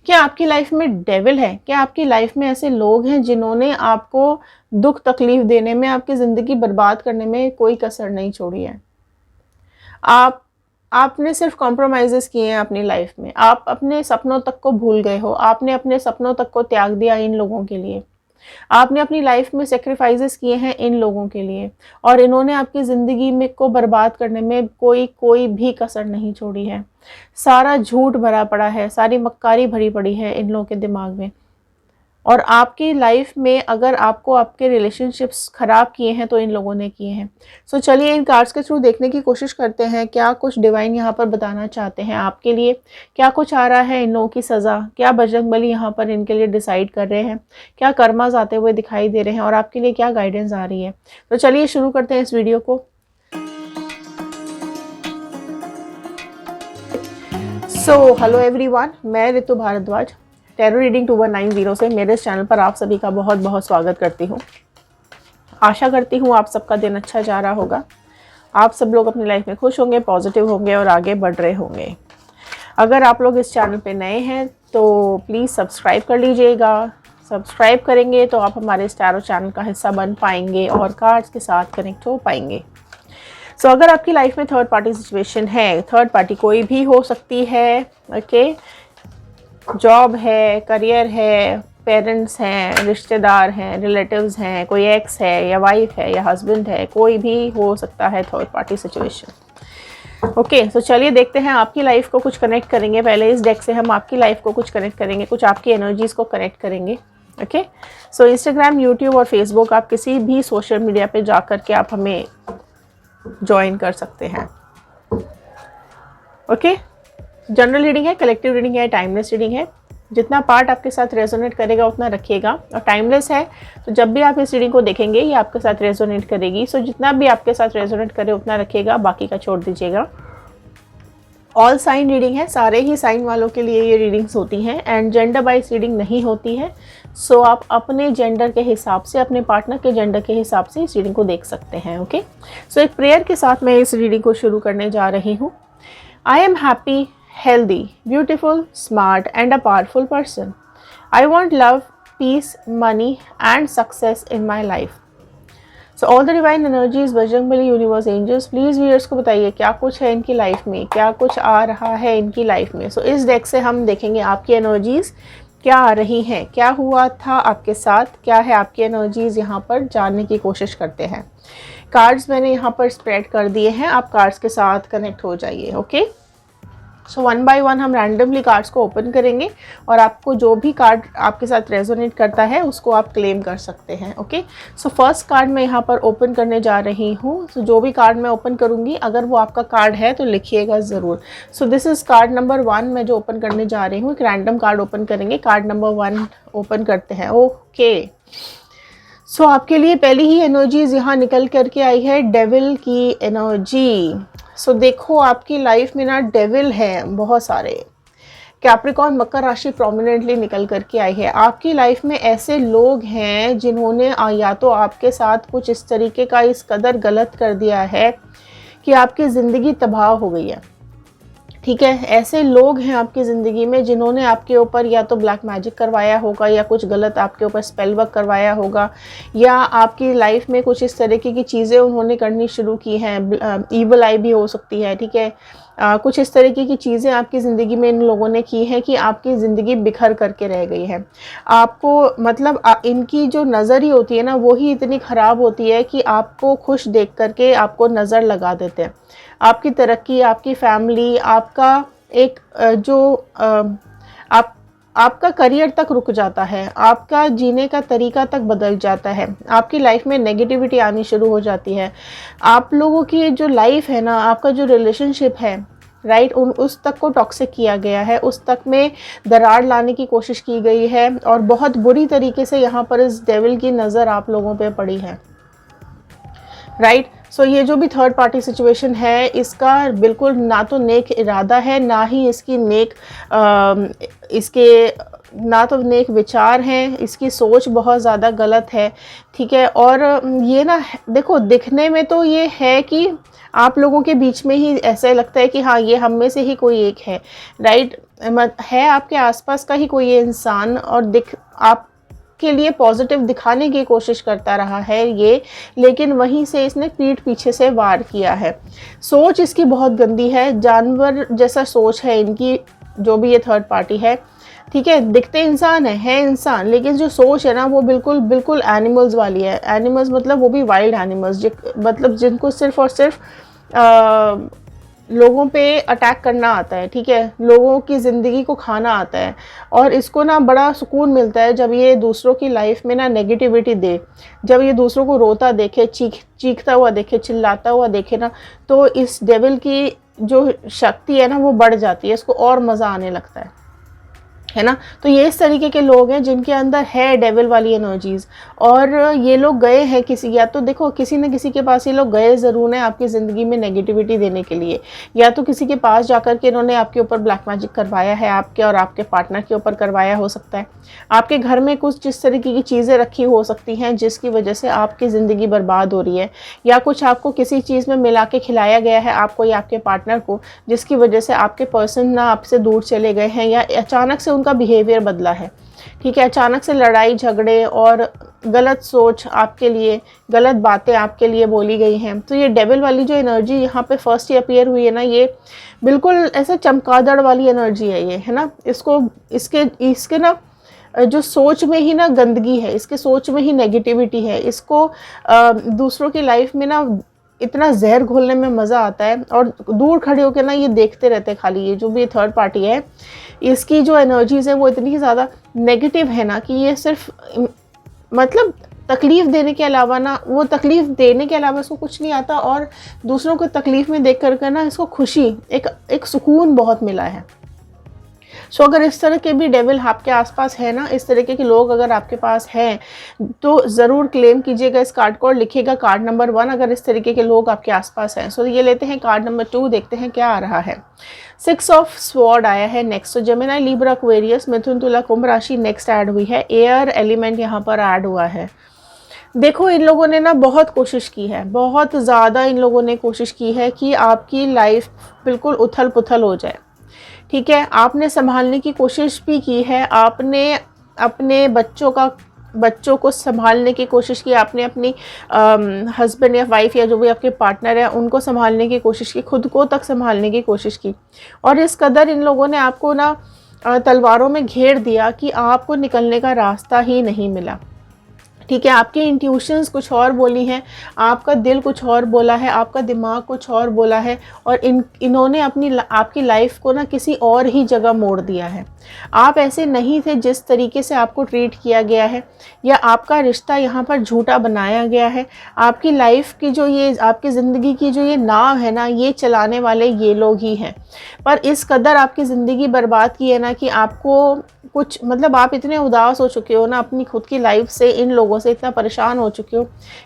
क्या आपकी लाइफ में डेविल है? क्या आपकी लाइफ में ऐसे लोग हैं जिन्होंने आपको दुख तकलीफ देने में, आपकी ज़िंदगी बर्बाद करने में कोई कसर नहीं छोड़ी है? आप आपने सिर्फ कॉम्प्रोमाइज़ेस किए हैं अपनी लाइफ में। आप अपने सपनों तक को भूल गए हो। आपने अपने सपनों तक को त्याग दिया इन लोगों के लिए। आपने अपनी लाइफ में सैक्रिफाइसेस किए हैं इन लोगों के लिए, और इन्होंने आपकी ज़िंदगी में को बर्बाद करने में कोई कोई भी कसर नहीं छोड़ी है। सारा झूठ भरा पड़ा है, सारी मक्कारी भरी पड़ी है इन लोगों के दिमाग में। और आपकी लाइफ में अगर आपको आपके रिलेशनशिप्स ख़राब किए हैं तो इन लोगों ने किए हैं। सो चलिए इन कार्ड्स के थ्रू देखने की कोशिश करते हैं क्या कुछ डिवाइन यहाँ पर बताना चाहते हैं आपके लिए। क्या कुछ आ रहा है इन लोगों की सज़ा? क्या बजरंगबली यहाँ पर इनके लिए डिसाइड कर रहे हैं? क्या कर्मास आते हुए दिखाई दे रहे हैं और आपके लिए क्या गाइडेंस आ रही है? तो चलिए शुरू करते हैं इस वीडियो को। सो हेलो एवरीवन, मैं ऋतु भारद्वाज टैरो रीडिंग 2190 से मेरे इस चैनल पर आप सभी का बहुत बहुत स्वागत करती हूँ। आशा करती हूँ आप सबका दिन अच्छा जा रहा होगा। आप सब लोग अपनी लाइफ में खुश होंगे, पॉजिटिव होंगे और आगे बढ़ रहे होंगे। अगर आप लोग इस चैनल पे नए हैं तो प्लीज़ सब्सक्राइब कर लीजिएगा। सब्सक्राइब करेंगे तो आप हमारे इस टैरो चैनल का हिस्सा बन पाएंगे और कार्ड्स के साथ कनेक्ट हो पाएंगे। सो अगर आपकी लाइफ में थर्ड पार्टी सिचुएशन है, थर्ड पार्टी कोई भी हो सकती है, ओके, जॉब है, करियर है, पेरेंट्स हैं, रिश्तेदार हैं, रिलेटिव्स हैं, कोई एक्स है या वाइफ है या हस्बैंड है, कोई भी हो सकता है थर्ड पार्टी सिचुएशन। ओके, सो चलिए देखते हैं आपकी लाइफ को कुछ कनेक्ट करेंगे। पहले इस डेक से हम आपकी लाइफ को कुछ कनेक्ट करेंगे, कुछ आपकी एनर्जीज़ को कनेक्ट करेंगे। ओके, सो इंस्टाग्राम, यूट्यूब और फेसबुक, आप किसी भी सोशल मीडिया पे जा कर के आप हमें ज्वाइन कर सकते हैं। ओके, जनरल रीडिंग है, कलेक्टिव रीडिंग है, टाइमलेस रीडिंग है। जितना पार्ट आपके साथ रेजोनेट करेगा उतना रखिएगा। और टाइमलेस है तो जब भी आप इस रीडिंग को देखेंगे ये आपके साथ रेजोनेट करेगी। सो जितना भी आपके साथ रेजोनेट करे उतना रखिएगा, बाकी का छोड़ दीजिएगा। ऑल साइन रीडिंग है, सारे ही साइन वालों के लिए ये रीडिंग्स होती हैं एंड जेंडर वाइज रीडिंग नहीं होती है। सो आप अपने जेंडर के हिसाब से, अपने पार्टनर के जेंडर के हिसाब से इस रीडिंग को देख सकते हैं। ओके, सो एक प्रेयर के साथ मैं इस रीडिंग को शुरू करने जा रही हूँ। I am happy, healthy, beautiful, smart and a powerful person. I want love, peace, money and success in my life. So all the divine energies, Bajrangbali, universe, angels, please viewers को बताइए क्या कुछ है इनकी लाइफ में, क्या कुछ आ रहा है इनकी लाइफ में। सो इस डेक से हम देखेंगे आपकी एनर्जीज़ क्या आ रही हैं, क्या हुआ था आपके साथ, क्या है आपकी एनर्जीज़, यहाँ पर जानने की कोशिश करते हैं। कार्ड्स मैंने यहाँ पर स्प्रेड कर दिए हैं, आप कार्ड्स के साथ कनेक्ट हो जाइए। Okay, so one by one हम रैंडमली कार्ड्स को ओपन करेंगे और आपको जो भी कार्ड आपके साथ रेजोनेट करता है उसको आप क्लेम कर सकते हैं। ओके, सो फर्स्ट कार्ड मैं यहाँ पर ओपन करने जा रही हूँ। सो जो भी कार्ड मैं ओपन करूँगी अगर वो आपका कार्ड है तो लिखिएगा ज़रूर। So this is card number 1 मैं जो ओपन करने जा रही हूँ। एक रैंडम कार्ड ओपन करेंगे, कार्ड नंबर 1 ओपन करते हैं। ओके, सो आपके लिए पहली ही एनर्जीज यहाँ निकल करके आई है, डेविल की एनर्जी। सो देखो आपकी लाइफ में ना डेविल है बहुत सारे। कैप्रिकॉर्न, मकर राशि प्रोमिनेंटली निकल करके आई है। आपकी लाइफ में ऐसे लोग हैं जिन्होंने या तो आपके साथ कुछ इस तरीके का इस कदर गलत कर दिया है कि आपकी ज़िंदगी तबाह हो गई है। ठीक है, ऐसे लोग हैं आपकी ज़िंदगी में जिन्होंने आपके ऊपर या तो ब्लैक मैजिक करवाया होगा या कुछ गलत आपके ऊपर स्पेल वर्क करवाया होगा, या आपकी लाइफ में कुछ इस तरीके की चीज़ें उन्होंने करनी शुरू की हैं। ईवल आई भी हो सकती है। ठीक है, कुछ इस तरीके की चीज़ें आपकी ज़िंदगी में इन लोगों ने की हैं कि आपकी ज़िंदगी बिखर करके रह गई है। आपको मतलब इनकी जो नज़र ही होती है ना वो ही इतनी ख़राब होती है कि आपको खुश देख करके आपको नज़र लगा देते हैं। आपकी तरक्की, आपकी फैमिली, आपका एक आपका करियर तक रुक जाता है, आपका जीने का तरीका तक बदल जाता है, आपकी लाइफ में नेगेटिविटी आनी शुरू हो जाती है। आप लोगों की जो लाइफ है ना, आपका जो रिलेशनशिप है, राइट, उस तक को टॉक्सिक किया गया है, उस तक में दरार लाने की कोशिश की गई है और बहुत बुरी तरीके से यहाँ पर इस डेविल की नज़र आप लोगों पे पड़ी है। राइट, सो ये जो भी थर्ड पार्टी सिचुएशन है इसका बिल्कुल ना तो नेक इरादा है, ना ही इसकी ना तो नेक विचार हैं, इसकी सोच बहुत ज़्यादा गलत है। ठीक है, और ये ना देखो दिखने में तो ये है कि आप लोगों के बीच में ही ऐसा लगता है कि हाँ ये हम में से ही कोई एक है। राइट, है आपके आसपास का ही कोई ये इंसान और आपके लिए पॉजिटिव दिखाने की कोशिश करता रहा है ये, लेकिन वहीं से इसने पीठ पीछे से वार किया है। सोच इसकी बहुत गंदी है, जानवर जैसा सोच है इनकी, जो भी ये थर्ड पार्टी है, ठीक है। दिखते इंसान है इंसान, लेकिन जो सोच है ना वो बिल्कुल बिल्कुल एनिमल्स वाली है। एनिमल्स मतलब वो भी वाइल्ड एनिमल्स, मतलब जिनको सिर्फ और सिर्फ लोगों पे अटैक करना आता है, ठीक है, लोगों की ज़िंदगी को खाना आता है। और इसको ना बड़ा सुकून मिलता है जब ये दूसरों की लाइफ में ना नेगेटिविटी दे, जब ये दूसरों को रोता देखे, चीखता हुआ देखे, चिल्लाता हुआ देखे ना, तो इस डेविल की जो शक्ति है ना वो बढ़ जाती है, इसको और मज़ा आने लगता है ना। तो ये इस तरीके के लोग हैं जिनके अंदर है डेविल वाली एनर्जीज, और ये लोग गए हैं किसी, या तो देखो किसी न किसी के पास ये लोग गए ज़रूर हैं आपकी ज़िंदगी में नेगेटिविटी देने के लिए, या तो किसी के पास जाकर के इन्होंने आपके ऊपर ब्लैक मैजिक करवाया है, आपके और आपके पार्टनर के ऊपर करवाया हो सकता है। आपके घर में कुछ जिस तरीके की चीज़ें रखी हो सकती हैं जिसकी वजह से आपकी ज़िंदगी बर्बाद हो रही है, या कुछ आपको किसी चीज़ में मिला के खिलाया गया है आपको या आपके पार्टनर को, जिसकी वजह से आपके पर्सन ना आपसे दूर चले गए हैं, या अचानक से उनका बिहेवियर बदला है, ठीक है, अचानक से लड़ाई झगड़े और गलत सोच आपके लिए, गलत बातें आपके लिए बोली गई हैं। तो ये डेविल वाली जो एनर्जी यहाँ पे फर्स्ट ही अपीयर हुई है ना, ये बिल्कुल ऐसा चमगादड़ वाली एनर्जी है ये, है ना। इसको इसके ना जो सोच में ही ना गंदगी है, इसके सोच में ही नेगेटिविटी है, इसको दूसरों की लाइफ में ना इतना जहर घोलने में मज़ा आता है, और दूर खड़े होकर ना ये देखते रहते हैं खाली। ये जो भी थर्ड पार्टी है इसकी जो एनर्जीज़ है वो इतनी ज़्यादा नेगेटिव है ना कि ये सिर्फ मतलब तकलीफ़ देने के अलावा ना, वो तकलीफ़ देने के अलावा इसको कुछ नहीं आता, और दूसरों को तकलीफ़ में देख कर ना इसको खुशी, एक सुकून बहुत मिला है। सो अगर इस तरह के भी डेविल आपके आसपास है ना, इस तरीके के लोग अगर आपके पास हैं, तो ज़रूर क्लेम कीजिएगा इस कार्ड को और लिखिएगा कार्ड नंबर 1 अगर इस तरीके के लोग आपके आसपास हैं। सो ये लेते हैं कार्ड नंबर 2, देखते हैं क्या आ रहा है। 6 ऑफ स्वॉर्ड आया है नेक्स्ट। तो जेमिनी, लिब्रा, एक्वेरियस, मिथुन, तुला, कुंभ राशि नेक्स्ट ऐड हुई है। एयर एलिमेंट यहाँ पर ऐड हुआ है। देखो इन लोगों ने ना बहुत कोशिश की है, बहुत ज़्यादा इन लोगों ने कोशिश की है कि आपकी लाइफ बिल्कुल उथल पुथल हो जाए, ठीक है। आपने संभालने की कोशिश भी की है, आपने अपने बच्चों को संभालने की कोशिश की, आपने अपनी हस्बैंड या वाइफ या जो भी आपके पार्टनर है उनको संभालने की कोशिश की, खुद को तक संभालने की कोशिश की, और इस कदर इन लोगों ने आपको ना तलवारों में घेर दिया कि आपको निकलने का रास्ता ही नहीं मिला, ठीक है। आपके इंट्यूशंस कुछ और बोली हैं, आपका दिल कुछ और बोला है, आपका दिमाग कुछ और बोला है, और इन्होंने आपकी लाइफ को ना किसी और ही जगह मोड़ दिया है। आप ऐसे नहीं थे जिस तरीके से आपको ट्रीट किया गया है, या आपका रिश्ता यहाँ पर झूठा बनाया गया है। आपकी लाइफ की जो ये, आपकी ज़िंदगी की जो ये नाव है ना, ये चलाने वाले ये लोग ही हैं। पर इस कदर आपकी ज़िंदगी बर्बाद की है ना कि आपको कुछ मतलब आप इतने उदास हो चुके हो ना अपनी खुद की लाइफ से, इन लोगों से इतना परेशान हो चुके हो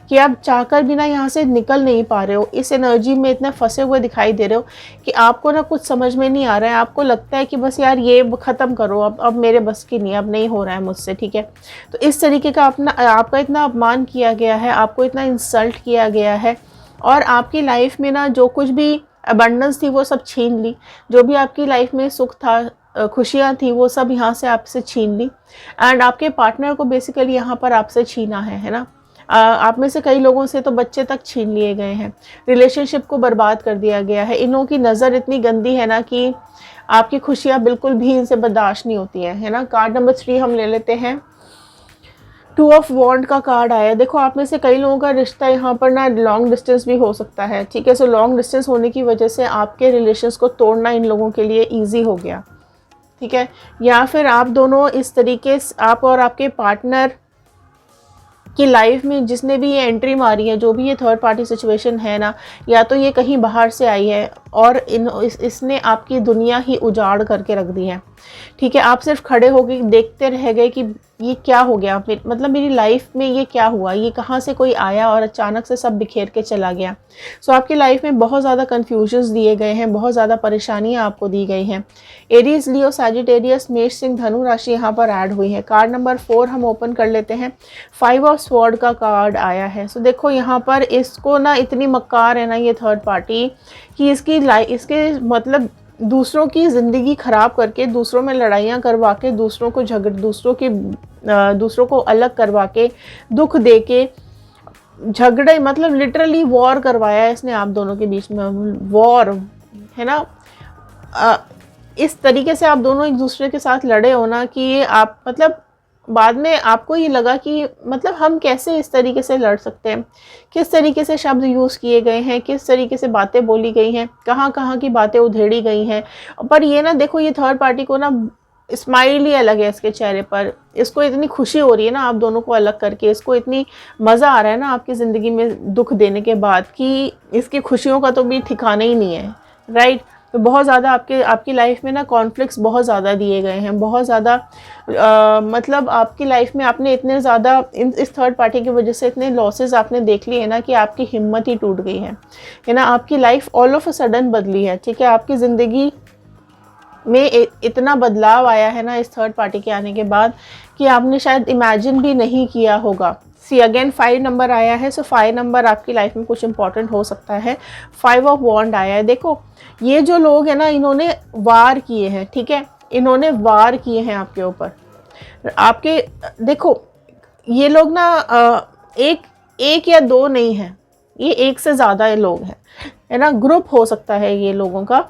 कि आप चाहकर भी ना यहाँ से निकल नहीं पा रहे हो। इस एनर्जी में इतने फंसे हुए दिखाई दे रहे हो कि आपको ना कुछ समझ में नहीं आ रहा है। आपको लगता है कि बस यार ये ख़त्म करो, अब मेरे बस की नहीं, अब नहीं हो रहा है मुझसे, ठीक है। तो इस तरीके का आपका इतना अपमान किया गया है, आपको इतना इंसल्ट किया गया है, और आपकी लाइफ में ना जो कुछ भी अबंडेंस थी वो सब छीन ली, जो भी आपकी लाइफ में सुख था, खुशियाँ थी, वो सब यहाँ से आपसे छीन ली। एंड आपके पार्टनर को बेसिकली यहाँ पर आपसे छीना है ना। आप में से कई लोगों से तो बच्चे तक छीन लिए गए हैं, रिलेशनशिप को बर्बाद कर दिया गया है। इनों की नज़र इतनी गंदी है ना कि आपकी खुशियाँ बिल्कुल भी इनसे बर्दाश्त नहीं होती हैं, है ना। कार्ड नंबर 3 हम ले लेते हैं। 2 ऑफ वॉन्ड का कार्ड आया। देखो आप में से कई लोगों का रिश्ता यहाँ पर ना लॉन्ग डिस्टेंस भी हो सकता है, ठीक है। सो लॉन्ग डिस्टेंस होने की वजह से आपके रिलेशंस को तोड़ना इन लोगों के लिए ईजी हो गया, ठीक है। या फिर आप दोनों इस तरीके से, आप और आपके पार्टनर की लाइफ में जिसने भी ये एंट्री मारी है, जो भी ये थर्ड पार्टी सिचुएशन है ना, या तो ये कहीं बाहर से आई है और इसने आपकी दुनिया ही उजाड़ करके रख दी है, ठीक है। आप सिर्फ खड़े होकर देखते रह गए कि ये क्या हो गया, मतलब मेरी लाइफ में ये क्या हुआ, ये कहाँ से कोई आया और अचानक से सब बिखेर के चला गया। सो आपकी लाइफ में बहुत ज़्यादा कन्फ्यूजन्स दिए गए हैं, बहुत ज़्यादा परेशानियाँ आपको दी गई हैं। एरीज, लियो, सैजिटेरियस, मेष, सिंह, धनु राशि यहाँ पर ऐड हुई है। कार्ड नंबर 4 हम ओपन कर लेते हैं। 5 ऑफ स्वॉर्ड का कार्ड आया है। सो देखो यहाँ पर इसको ना इतनी मक्कार है ना ये थर्ड पार्टी कि इसके मतलब दूसरों की ज़िंदगी ख़राब करके, दूसरों में लड़ाइयाँ करवा के, दूसरों को अलग करवा के, दुख दे के, झगड़े, मतलब लिटरली वॉर करवाया है इसने आप दोनों के बीच में, वॉर है ना। इस तरीके से आप दोनों एक दूसरे के साथ लड़े हो ना कि आप मतलब बाद में आपको ये लगा कि मतलब हम कैसे इस तरीके से लड़ सकते हैं, किस तरीके से शब्द यूज़ किए गए हैं, किस तरीके से बातें बोली गई हैं, कहाँ कहाँ की बातें उधेड़ी गई हैं। पर ये ना देखो, ये थर्ड पार्टी को ना स्माइल ही अलग है इसके चेहरे पर, इसको इतनी खुशी हो रही है ना आप दोनों को अलग करके, इसको इतनी मज़ा आ रहा है ना आपकी ज़िंदगी में दुख देने के बाद कि इसकी खुशियों का तो भी ठिकाना ही नहीं है, राइट। तो बहुत ज़्यादा आपकी लाइफ में ना कॉन्फ्लिक्ट्स बहुत ज़्यादा दिए गए हैं, बहुत ज़्यादा मतलब आपकी लाइफ में आपने इतने ज़्यादा इस थर्ड पार्टी की वजह से इतने लॉसेस आपने देख लिए हैं ना कि आपकी हिम्मत ही टूट गई है ना। आपकी life all of a sudden बदली है, ठीक है। आपकी ज़िंदगी में इतना बदलाव आया है ना इस थर्ड पार्टी के आने के बाद कि आपने शायद इमेजिन भी नहीं किया होगा। सी अगेन 5 नंबर आया है, सो 5 नंबर आपकी लाइफ में कुछ इंपॉर्टेंट हो सकता है। 5 ऑफ वॉन्ड आया है। देखो ये जो लोग हैं ना, इन्होंने वार किए हैं, ठीक है, इन्होंने वार किए हैं आपके ऊपर। आपके देखो ये लोग ना एक या दो नहीं है, ये एक से ज़्यादा लोग हैं, है ना। ग्रुप हो सकता है ये लोगों का,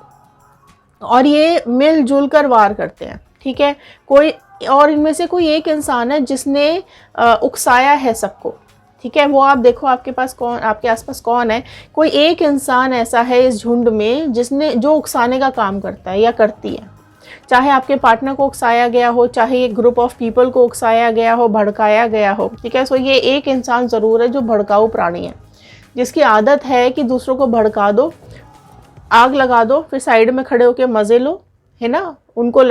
और ये मिलजुल कर वार करते हैं, ठीक है। कोई और इनमें से कोई एक इंसान है जिसने उकसाया है सबको, ठीक है। वो आप देखो आपके आसपास कौन है। कोई एक इंसान ऐसा है इस झुंड में जो उकसाने का काम करता है या करती है। चाहे आपके पार्टनर को उकसाया गया हो, चाहे एक ग्रुप ऑफ पीपल को उकसाया गया हो, भड़काया गया हो, ठीक है। सो ये एक इंसान ज़रूर है जो भड़काऊ प्राणी है, जिसकी आदत है कि दूसरों को भड़का दो, आग लगा दो, फिर साइड में खड़े होकर मज़े लो, है ना। उनको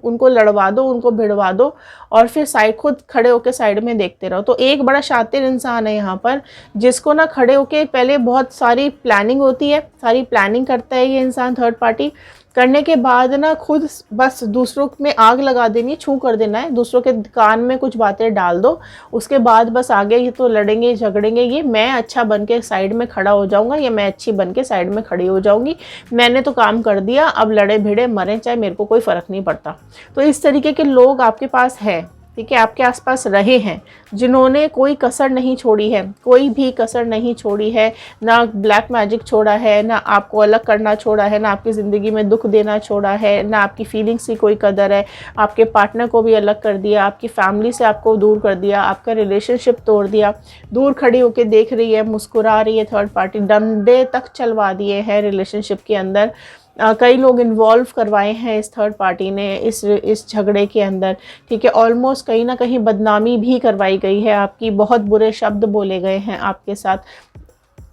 उनको लड़वा दो, उनको भिड़वा दो, और फिर खुद खड़े होकर साइड में देखते रहो। तो एक बड़ा शातिर इंसान है यहाँ पर, जिसको ना खड़े होके पहले बहुत सारी प्लानिंग होती है, सारी प्लानिंग करता है ये इंसान थर्ड पार्टी। करने के बाद ना खुद बस दूसरों में आग लगा देनी, छू कर देना है, दूसरों के कान में कुछ बातें डाल दो, उसके बाद बस आगे ये तो लड़ेंगे झगड़ेंगे, ये मैं अच्छा बन के साइड में खड़ा हो जाऊंगा या मैं अच्छी बन के साइड में खड़ी हो जाऊंगी, मैंने तो काम कर दिया, अब लड़े भिड़े मरें चाहे मेरे को कोई फ़र्क नहीं पड़ता। तो इस तरीके के लोग आपके पास है, ठीक है, आपके आसपास रहे हैं, जिन्होंने कोई कसर नहीं छोड़ी है, कोई भी कसर नहीं छोड़ी है, ना ब्लैक मैजिक छोड़ा है, ना आपको अलग करना छोड़ा है, ना आपकी ज़िंदगी में दुख देना छोड़ा है, ना आपकी फीलिंग्स की कोई कदर है। आपके पार्टनर को भी अलग कर दिया, आपकी फैमिली से आपको दूर कर दिया, आपका रिलेशनशिप तोड़ दिया, दूर खड़ी होकर देख रही है, मुस्कुरा रही है थर्ड पार्टी, डंडे तक चलवा दिए हैं रिलेशनशिप के अंदर। कई लोग इन्वॉल्व करवाए हैं इस थर्ड पार्टी ने इस झगड़े के अंदर, ठीक है। ऑलमोस्ट कहीं ना कहीं बदनामी भी करवाई गई है आपकी, बहुत बुरे शब्द बोले गए हैं आपके साथ,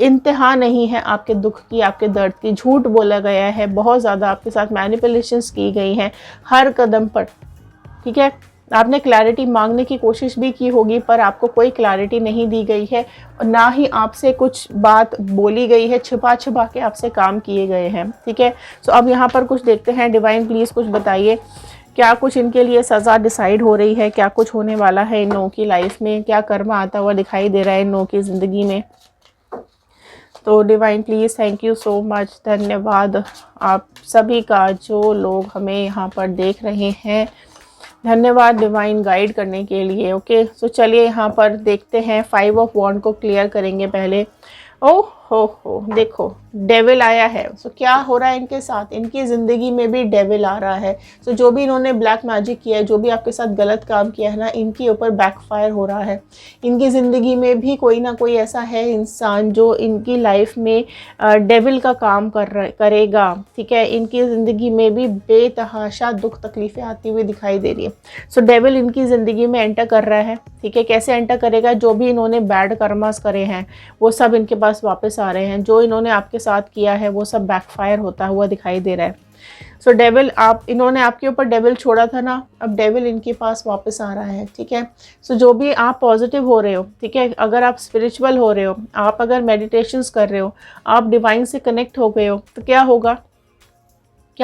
इंतहा नहीं है आपके दुख की, आपके दर्द की, झूठ बोला गया है, बहुत ज़्यादा आपके साथ मैनिपुलेशंस की गई हैं हर कदम पर, ठीक है। आपने क्लैरिटी मांगने की कोशिश भी की होगी, पर आपको कोई क्लैरिटी नहीं दी गई है, और ना ही आपसे कुछ बात बोली गई है, छिपा छिपा के आपसे काम किए गए हैं, ठीक है। सो अब यहाँ पर कुछ देखते हैं। डिवाइन प्लीज़ कुछ बताइए, क्या कुछ इनके लिए सज़ा डिसाइड हो रही है, क्या कुछ होने वाला है इन लोगों की लाइफ में, क्या कर्म आता हुआ दिखाई दे रहा है इन लोगों की ज़िंदगी में। तो divine please, thank you so much, धन्यवाद आप सभी का जो लोग हमें यहाँ पर देख रहे हैं, धन्यवाद डिवाइन गाइड करने के लिए। ओके, सो चलिए यहाँ पर देखते हैं, 5 ऑफ वॉन्ड को क्लियर करेंगे पहले। ओह हो देखो डेविल आया है। सो क्या हो रहा है इनके साथ, इनकी ज़िंदगी में भी डेविल आ रहा है। सो जो भी इन्होंने ब्लैक मैजिक किया है, जो भी आपके साथ गलत काम किया है ना, इनके ऊपर बैकफायर हो रहा है। इनकी ज़िंदगी में भी कोई ना कोई ऐसा है इंसान जो इनकी लाइफ में डेविल का काम करेगा, ठीक है। इनकी ज़िंदगी में भी बेतहाशा दुख तकलीफ़ें आती हुई दिखाई दे रही है। सो डेविल इनकी ज़िंदगी में एंटर कर रहा है, ठीक है। कैसे एंटर करेगा, जो भी इन्होंने बैड कर्मास करे हैं वो सब इनके पास वापस आ रहे हैं, जो इन्होंने आपके साथ किया है वो सब बैकफायर होता हुआ दिखाई दे रहा है। सो डेविल इन्होंने आपके ऊपर डेविल छोड़ा था ना, अब डेविल इनके पास वापस आ रहा है, ठीक है। सो जो भी आप पॉजिटिव हो रहे हो, ठीक है, अगर आप स्पिरिचुअल हो रहे हो, आप अगर मेडिटेशंस कर रहे हो, आप डिवाइन से कनेक्ट हो गए हो, तो क्या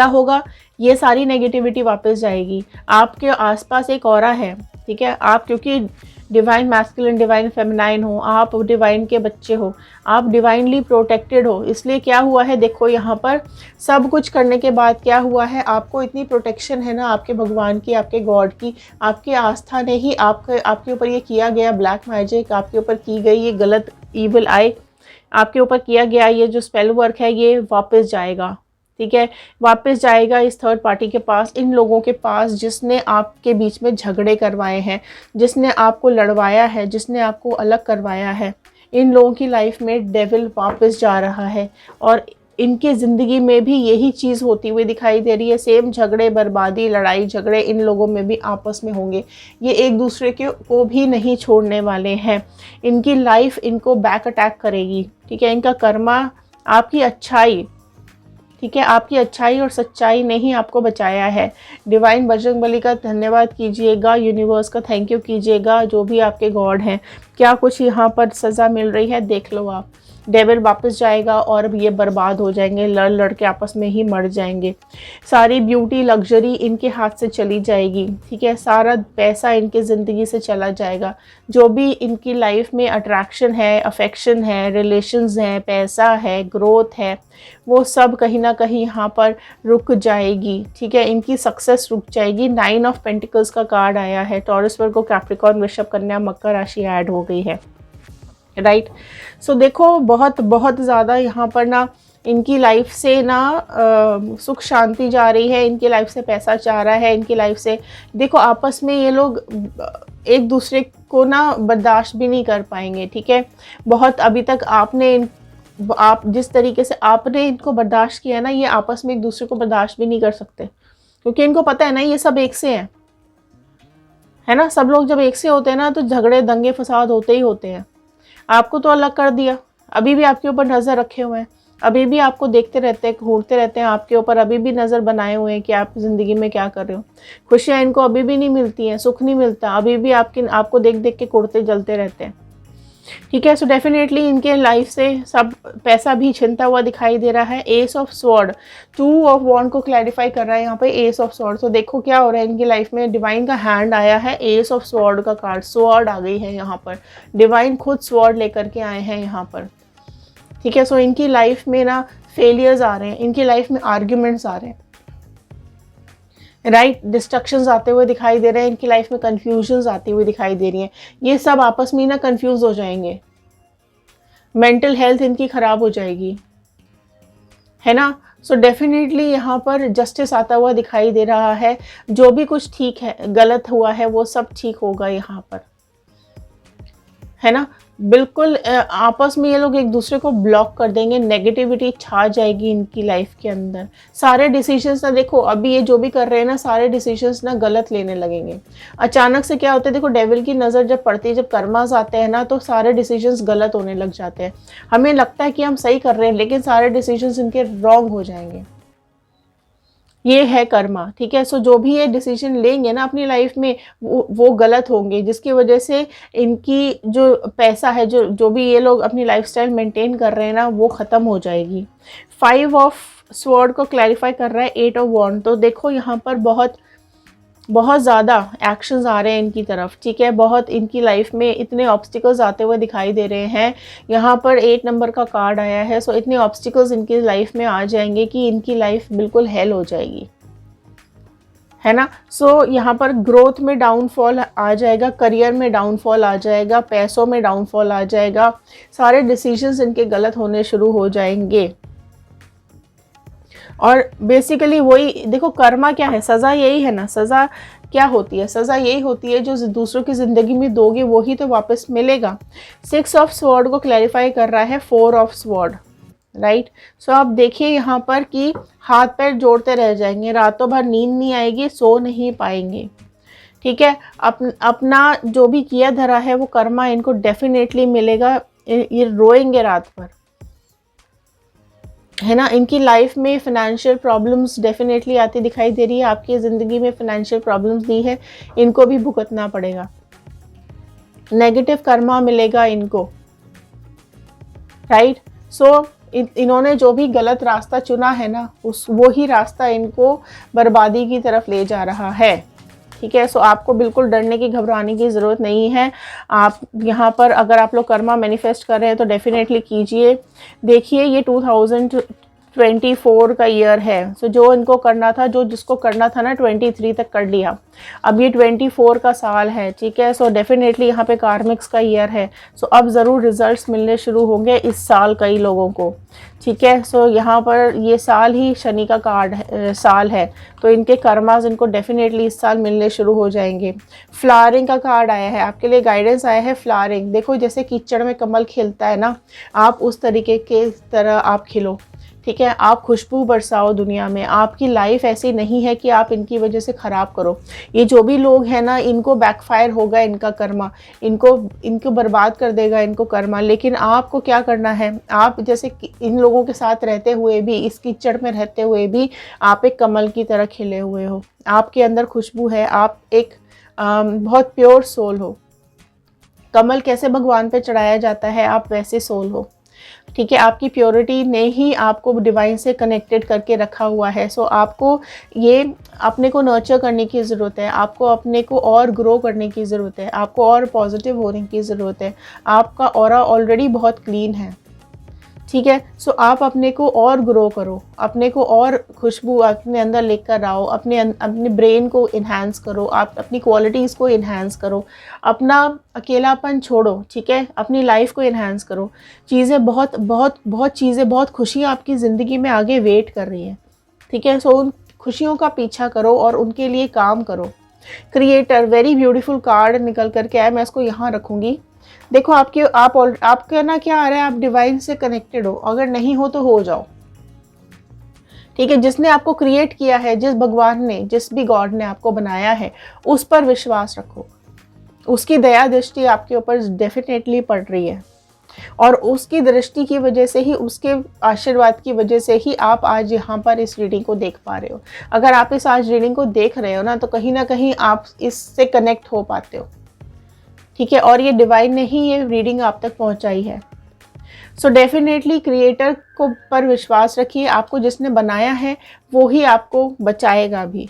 होगा, ये सारी नेगेटिविटी वापस जाएगी। आपके आसपास एक ऑरा है, ठीक है। आप क्योंकि डिवाइन मैस्कुलिन डिवाइन फेमिनाइन हो, आप डिवाइन के बच्चे हो, आप डिवाइनली प्रोटेक्टेड हो। इसलिए क्या हुआ है, देखो यहाँ पर सब कुछ करने के बाद क्या हुआ है, आपको इतनी प्रोटेक्शन है ना आपके भगवान की, आपके गॉड की, आपकी आस्था ने ही आपके ऊपर ये किया गया ब्लैक मैजिक, आपके ऊपर की गई ये गलत ईविल आई, आपके ऊपर किया गया ये जो स्पेल वर्क है ये वापस जाएगा। ठीक है, वापस जाएगा इस थर्ड पार्टी के पास, इन लोगों के पास जिसने आपके बीच में झगड़े करवाए हैं, जिसने आपको लड़वाया है, जिसने आपको अलग करवाया है। इन लोगों की लाइफ में डेविल वापस जा रहा है और इनकी ज़िंदगी में भी यही चीज़ होती हुई दिखाई दे रही है। सेम झगड़े, बर्बादी, लड़ाई झगड़े इन लोगों में भी आपस में होंगे। ये एक दूसरे को भी नहीं छोड़ने वाले हैं। इनकी लाइफ इनको बैक अटैक करेगी। ठीक है, इनका कर्मा, आपकी अच्छाई, ठीक है, आपकी अच्छाई और सच्चाई ने ही आपको बचाया है। डिवाइन बजरंगबली का धन्यवाद कीजिएगा, यूनिवर्स का थैंक यू कीजिएगा, जो भी आपके गॉड हैं। क्या कुछ यहाँ पर सज़ा मिल रही है देख लो आप। डेविल वापस जाएगा और ये बर्बाद हो जाएंगे, लड़ लड़ के आपस में ही मर जाएंगे। सारी ब्यूटी लग्जरी इनके हाथ से चली जाएगी। ठीक है, सारा पैसा इनके ज़िंदगी से चला जाएगा। जो भी इनकी लाइफ में अट्रैक्शन है, अफेक्शन है, रिलेशंस हैं, पैसा है, ग्रोथ है, वो सब कहीं ना कहीं यहाँ पर रुक जाएगी। ठीक है, इनकी सक्सेस रुक जाएगी। 9 ऑफ पेंटिकल्स का कार्ड आया है। टॉरस, वर्गो, कैप्रिकॉर्न, वृषभ, कन्या, मकर राशि ऐड हो गई है। राइट, सो देखो बहुत बहुत ज़्यादा यहाँ पर ना इनकी लाइफ से ना सुख शांति जा रही है, इनकी लाइफ से पैसा जा रहा है, इनकी लाइफ से देखो आपस में ये लोग एक दूसरे को ना बर्दाश्त भी नहीं कर पाएंगे। ठीक है, बहुत अभी तक आप जिस तरीके से आपने इनको बर्दाश्त किया ना, ये आपस में एक दूसरे को बर्दाश्त भी नहीं कर सकते, क्योंकि इनको पता है ना ये सब एक से हैं, है ना। सब लोग जब एक से होते हैं ना तो झगड़े दंगे फसाद होते ही होते हैं। आपको तो अलग कर दिया, अभी भी आपके ऊपर नज़र रखे हुए हैं, अभी भी आपको देखते रहते हैं, घूरते रहते हैं आपके ऊपर, अभी भी नज़र बनाए हुए हैं कि आप ज़िंदगी में क्या कर रहे हो। खुशियाँ इनको अभी भी नहीं मिलती हैं, सुख नहीं मिलता, अभी भी आपको देख देख के कुड़ते जलते रहते हैं। ठीक है, सो डेफिनेटली इनके लाइफ से सब पैसा भी छिनता हुआ दिखाई दे रहा है। एस ऑफ स्वॉर्ड, 2 ऑफ वॉन्ड को क्लैरिफाई कर रहा है यहाँ पे एस ऑफ स्वॉर्ड। तो देखो क्या हो रहा है इनकी लाइफ में, डिवाइन का हैंड आया है, एस ऑफ स्वॉर्ड का कार्ड, स्वॉर्ड आ गई है यहाँ पर, डिवाइन खुद स्वॉर्ड लेकर के आए हैं यहाँ पर। ठीक है, सो इनकी लाइफ में ना फेलियर्स आ रहे हैं, इनकी लाइफ में आर्ग्यूमेंट्स आ रहे हैं, राइट, डिस्ट्रक्शंस आते हुए दिखाई दे रहे हैं, इनकी लाइफ में कन्फ्यूजन्स आती हुई दिखाई दे रही हैं। ये सब आपस में ना कंफ्यूज हो जाएंगे, मेंटल हेल्थ इनकी ख़राब हो जाएगी, है ना। सो डेफिनेटली यहाँ पर जस्टिस आता हुआ दिखाई दे रहा है। जो भी कुछ ठीक है, गलत हुआ है, वो सब ठीक होगा यहाँ पर, है ना। बिल्कुल आपस में ये लोग एक दूसरे को ब्लॉक कर देंगे, नेगेटिविटी छा जाएगी इनकी लाइफ के अंदर। सारे डिसीजंस ना देखो अभी ये जो भी कर रहे हैं ना, सारे डिसीजंस ना गलत लेने लगेंगे। अचानक से क्या होता है, देखो डेविल की नज़र जब पड़ती है, जब कर्मास आते हैं ना, तो सारे डिसीजंस गलत होने लग जाते हैं। हमें लगता है कि हम सही कर रहे हैं, लेकिन सारे डिसीजंस इनके रॉन्ग हो जाएंगे। ये है कर्मा। ठीक है, सो जो भी ये डिसीजन लेंगे ना अपनी लाइफ में, वो गलत होंगे, जिसकी वजह से इनकी जो पैसा है, जो भी ये लोग अपनी लाइफस्टाइल मेंटेन कर रहे हैं ना, वो ख़त्म हो जाएगी। 5 ऑफ स्वॉर्ड को क्लैरिफाई कर रहा है 8 ऑफ वॉन्ड। तो देखो यहाँ पर बहुत ज़्यादा एक्शंस आ रहे हैं इनकी तरफ। ठीक है, बहुत इनकी लाइफ में इतने ऑब्स्टिकल्स आते हुए दिखाई दे रहे हैं। यहाँ पर 8 नंबर का कार्ड आया है। सो इतने ऑब्स्टिकल्स इनकी लाइफ में आ जाएंगे कि इनकी लाइफ बिल्कुल हेल हो जाएगी, है ना। सो यहाँ पर ग्रोथ में डाउनफॉल आ जाएगा, करियर में डाउनफॉल आ जाएगा, पैसों में डाउनफॉल आ जाएगा, सारे डिसीजंस इनके गलत होने शुरू हो जाएंगे। और बेसिकली वही देखो, कर्मा क्या है, सज़ा यही है ना। सज़ा क्या होती है, सज़ा यही होती है जो दूसरों की ज़िंदगी में दोगे वही तो वापस मिलेगा। 6 ऑफ स्वॉर्ड को क्लैरिफाई कर रहा है 4 ऑफ स्वॉर्ड, राइट। सो आप देखिए यहाँ पर कि हाथ पैर जोड़ते रह जाएंगे, रातों भर नींद नहीं आएगी, सो नहीं पाएंगे। ठीक है, अपना जो भी किया धरा है वो कर्मा इनको डेफिनेटली मिलेगा। ये रोएंगे रात भर, है ना। इनकी लाइफ में फाइनेंशियल प्रॉब्लम्स डेफिनेटली आती दिखाई दे रही है। आपकी ज़िंदगी में फाइनेंशियल प्रॉब्लम्स दी है, इनको भी भुगतना पड़ेगा, नेगेटिव कर्मा मिलेगा इनको, राइट। सो इन्होंने जो भी गलत रास्ता चुना है ना, वो ही रास्ता इनको बर्बादी की तरफ ले जा रहा है। ठीक है। सो आपको बिल्कुल डरने की, घबराने की ज़रूरत नहीं है। आप यहाँ पर अगर आप लोग कर्मा मैनिफेस्ट कर रहे हैं तो डेफिनेटली कीजिए। देखिए ये 2024 का ईयर है। सो जो इनको करना था, जो जिसको करना था ना 23 तक कर लिया, अब ये 24 का साल है, ठीक है। सो डेफिनेटली यहाँ पे कार्मिक्स का ईयर है। सो अब ज़रूर रिजल्ट्स मिलने शुरू होंगे इस साल कई लोगों को, ठीक है। सो यहाँ पर ये साल ही शनि का साल है, तो इनके कर्मास इनको डेफिनेटली इस साल मिलने शुरू हो जाएंगे। फ्लावरिंग का कार्ड आया है, आपके लिए गाइडेंस आया है फ्लावरिंग। देखो जैसे कीचड़ में कमल खिलता है ना, आप उस तरीके के तरह आप खिलो, ठीक है। आप खुशबू बरसाओ दुनिया में। आपकी लाइफ ऐसी नहीं है कि आप इनकी वजह से ख़राब करो। ये जो भी लोग हैं ना, इनको बैकफायर होगा इनका कर्मा, इनको बर्बाद कर देगा इनको कर्मा। लेकिन आपको क्या करना है, आप जैसे इन लोगों के साथ रहते हुए भी, इस कीचड़ में रहते हुए भी आप एक कमल की तरह खिले हुए हो। आपके अंदर खुशबू है, आप एक बहुत प्योर सोल हो। कमल कैसे भगवान पे चढ़ाया जाता है, आप वैसे सोल हो, ठीक है। आपकी प्योरिटी ने ही आपको डिवाइन से कनेक्टेड करके रखा हुआ है। सो आपको ये अपने को नर्चर करने की ज़रूरत है, आपको अपने को और ग्रो करने की ज़रूरत है, आपको और पॉजिटिव होने की ज़रूरत है। आपका ऑरा ऑलरेडी बहुत क्लीन है, ठीक है। सो आप अपने को और ग्रो करो, अपने को और खुशबू अपने अंदर लेकर आओ, अपने ब्रेन को इन्हांस करो, आप अपनी क्वालिटीज़ को इन्हांस करो, अपना अकेलापन छोड़ो, ठीक है। अपनी लाइफ को इन्हांस करो। चीज़ें बहुत बहुत बहुत चीज़ें, बहुत खुशियाँ आपकी ज़िंदगी में आगे वेट कर रही हैं, ठीक है। सो उन खुशियों का पीछा करो और उनके लिए काम करो। क्रिएटर, वेरी ब्यूटीफुल कार्ड निकल करके आया, मैं इसको यहाँ रखूँगी। देखो आपका ना क्या आ रहा है, आप डिवाइन से कनेक्टेड हो, अगर नहीं हो तो हो जाओ, ठीक है। जिसने आपको क्रिएट किया है, जिस भगवान ने, जिस भी गॉड ने आपको बनाया है, उस पर विश्वास रखो। उसकी दया दृष्टि आपके ऊपर डेफिनेटली पड़ रही है, और उसकी दृष्टि की वजह से ही, उसके आशीर्वाद की वजह से ही आप आज यहाँ पर इस रीडिंग को देख पा रहे हो। अगर आप इस आज रीडिंग को देख रहे हो ना कहीं आप इससे कनेक्ट हो पाते हो, ठीक है। और ये डिवाइन ने ही ये रीडिंग आप तक पहुंचाई है। सो डेफिनेटली क्रिएटर को पर विश्वास रखिए। आपको जिसने बनाया है वो ही आपको बचाएगा भी,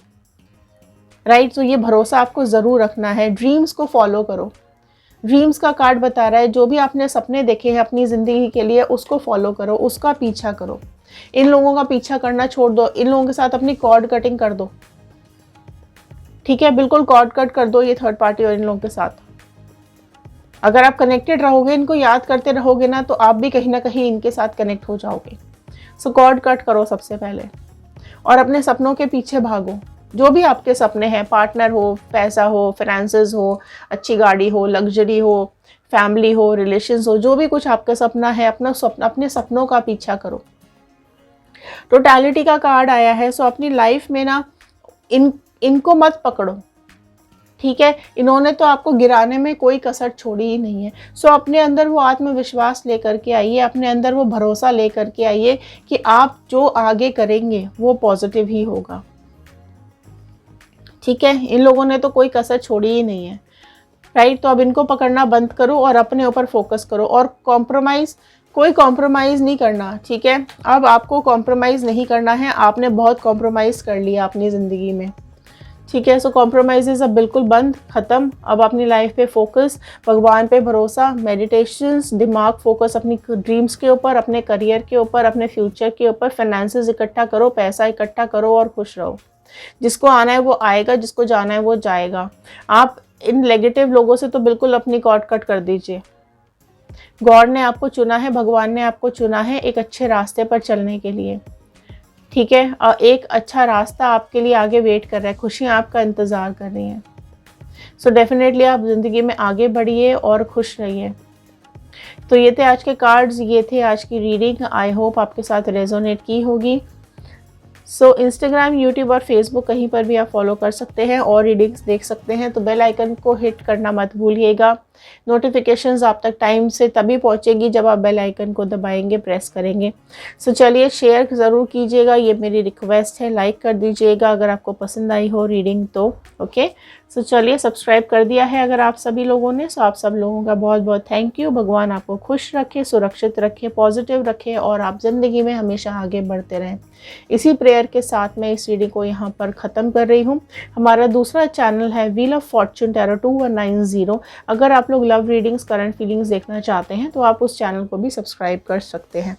राइट। तो ये भरोसा आपको ज़रूर रखना है। ड्रीम्स को फॉलो करो। ड्रीम्स का कार्ड बता रहा है, जो भी आपने सपने देखे हैं अपनी ज़िंदगी के लिए, उसको फॉलो करो, उसका पीछा करो। इन लोगों का पीछा करना छोड़ दो, इन लोगों के साथ अपनी कॉर्ड कटिंग कर दो, ठीक है। बिल्कुल कॉर्ड कट कर दो ये थर्ड पार्टी और इन लोगों के साथ। अगर आप कनेक्टेड रहोगे, इनको याद करते रहोगे ना, तो आप भी कहीं ना कहीं इनके साथ कनेक्ट हो जाओगे। सो कॉर्ड कट करो सबसे पहले, और अपने सपनों के पीछे भागो। जो भी आपके सपने हैं, पार्टनर हो, पैसा हो, फाइनेंसेस हो, अच्छी गाड़ी हो, लग्जरी हो, फैमिली हो, रिलेशंस हो, जो भी कुछ आपका सपना है, अपने सपनों का पीछा करो। टोटलिटी का कार्ड आया है। सो अपनी लाइफ में ना इनको मत पकड़ो, ठीक है। इन्होंने तो आपको गिराने में कोई कसर छोड़ी ही नहीं है। सो अपने अंदर वो आत्मविश्वास लेकर के आइए, अपने अंदर वो भरोसा लेकर के आइए कि आप जो आगे करेंगे वो पॉजिटिव ही होगा, ठीक है। इन लोगों ने तो कोई कसर छोड़ी ही नहीं है, राइट। तो अब इनको पकड़ना बंद करो और अपने ऊपर फोकस करो, और कोई कॉम्प्रोमाइज़ नहीं करना, ठीक है। अब आपको कॉम्प्रोमाइज़ नहीं करना है, आपने बहुत कॉम्प्रोमाइज़ कर लिया अपनी ज़िंदगी में, ठीक है। सो कॉम्प्रोमाइज़ अब बिल्कुल बंद, ख़त्म। अब अपनी लाइफ पे फोकस, भगवान पे भरोसा, मेडिटेशंस, दिमाग फोकस अपनी ड्रीम्स के ऊपर, अपने करियर के ऊपर, अपने फ्यूचर के ऊपर। फाइनेंसेस इकट्ठा करो, पैसा इकट्ठा करो और खुश रहो। जिसको आना है वो आएगा, जिसको जाना है वो जाएगा। आप इन नेगेटिव लोगों से तो बिल्कुल अपनी कॉर्ड कट कर दीजिए। गॉड ने आपको चुना है, भगवान ने आपको चुना है एक अच्छे रास्ते पर चलने के लिए, ठीक है। और एक अच्छा रास्ता आपके लिए आगे वेट कर रहा है, खुशियाँ आपका इंतज़ार कर रही हैं। सो डेफिनेटली आप ज़िंदगी में आगे बढ़िए और खुश रहिए। तो ये थे आज के कार्ड्स, ये थे आज की रीडिंग। आई होप आपके साथ रेजोनेट की होगी। सो इंस्टाग्राम, यूट्यूब और फेसबुक कहीं पर भी आप फॉलो कर सकते हैं और रीडिंग्स देख सकते हैं। तो बेल आइकन को हिट करना मत भूलिएगा। नोटिफिकेशंस आप तक टाइम से तभी पहुंचेगी जब आप बेल आइकन को दबाएंगे, प्रेस करेंगे। सो चलिए शेयर ज़रूर कीजिएगा, ये मेरी रिक्वेस्ट है। लाइक कर दीजिएगा अगर आपको पसंद आई हो रीडिंग तो, ओके। सो चलिए, सब्सक्राइब कर दिया है अगर आप सभी लोगों ने, सो आप सब लोगों का बहुत बहुत थैंक यू। भगवान आपको खुश रखे, सुरक्षित रखे, पॉजिटिव रखे और आप ज़िंदगी में हमेशा आगे बढ़ते रहें। इसी प्रेयर के साथ मैं इस रीडिंग को यहाँ पर ख़त्म कर रही हूँ। हमारा दूसरा चैनल है व्हील ऑफ फॉर्चून टैरो 2190। अगर आप लोग लव रीडिंग्स, करंट फीलिंग्स देखना चाहते हैं तो आप उस चैनल को भी सब्सक्राइब कर सकते हैं।